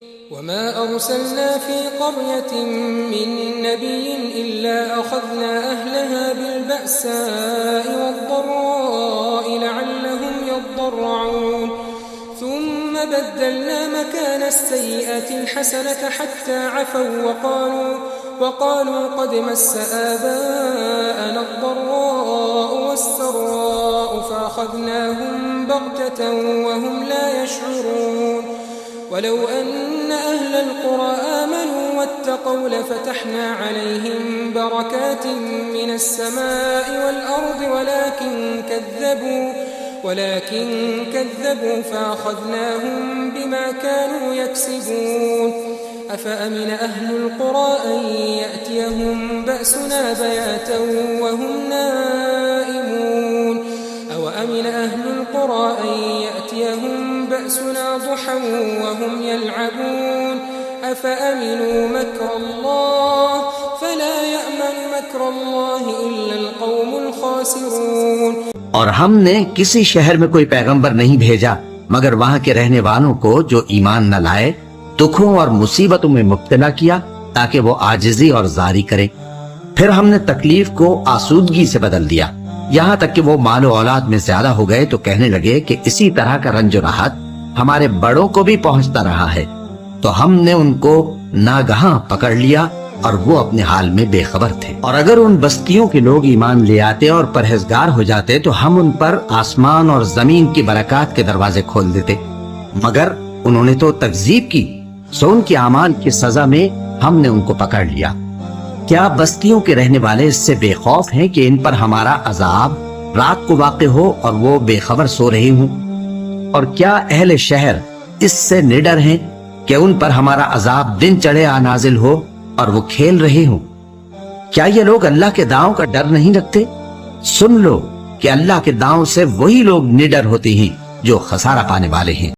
وما أرسلنا في قرية من نبي إلا أخذنا أهلها بالبأساء والضراء لعلهم يضرعون ثم بدلنا مكان السيئة الحسنة حتى عفوا وقالوا قد مس آباءنا الضراء والسراء فأخذناهم بغتة وهم لا يشعرون ولو أن أهل القرى آمنوا واتقوا لفتحنا عليهم بركات من السماء والأرض ولكن كذبوا فأخذناهم بما كانوا يكسبون أفأمن أهل القرى أن يأتيهم بأسنا بياتا وهم نائمون أو أمن أهل القرى أن يأتيهم بأسنا ضحى وهم يلعبون أفأمنوا مكر الله فلا يأمن مكر الله إلا القوم الخاسرون۔ اور ہم نے کسی شہر میں کوئی پیغمبر نہیں بھیجا مگر وہاں کے رہنے والوں کو جو ایمان نہ لائے دکھوں اور مصیبتوں میں مبتلا کیا تاکہ وہ عاجزی اور زاری کریں۔ پھر ہم نے تکلیف کو آسودگی سے بدل دیا یہاں تک کہ وہ مال و اولاد میں زیادہ ہو گئے تو کہنے لگے کہ اسی طرح کا رنج و راحت ہمارے بڑوں کو بھی پہنچتا رہا ہے، تو ہم نے ان کو ناگہاں پکڑ لیا اور وہ اپنے حال میں بے خبر تھے۔ اور اگر ان بستیوں کے لوگ ایمان لے آتے اور پرہیزگار ہو جاتے تو ہم ان پر آسمان اور زمین کی برکات کے دروازے کھول دیتے، مگر انہوں نے تو تکذیب کی، سو ان کے اعمال کی سزا میں ہم نے ان کو پکڑ لیا۔ کیا بستیوں کے رہنے والے اس سے بے خوف ہیں کہ ان پر ہمارا عذاب رات کو واقع ہو اور وہ بے خبر سو رہے ہوں؟ اور کیا اہل شہر اس سے نڈر ہیں کہ ان پر ہمارا عذاب دن چڑھے آ نازل ہو اور وہ کھیل رہے ہوں؟ کیا یہ لوگ اللہ کے داؤں کا ڈر نہیں رکھتے؟ سن لو کہ اللہ کے داؤں سے وہی لوگ نڈر ہوتے ہیں جو خسارہ پانے والے ہیں۔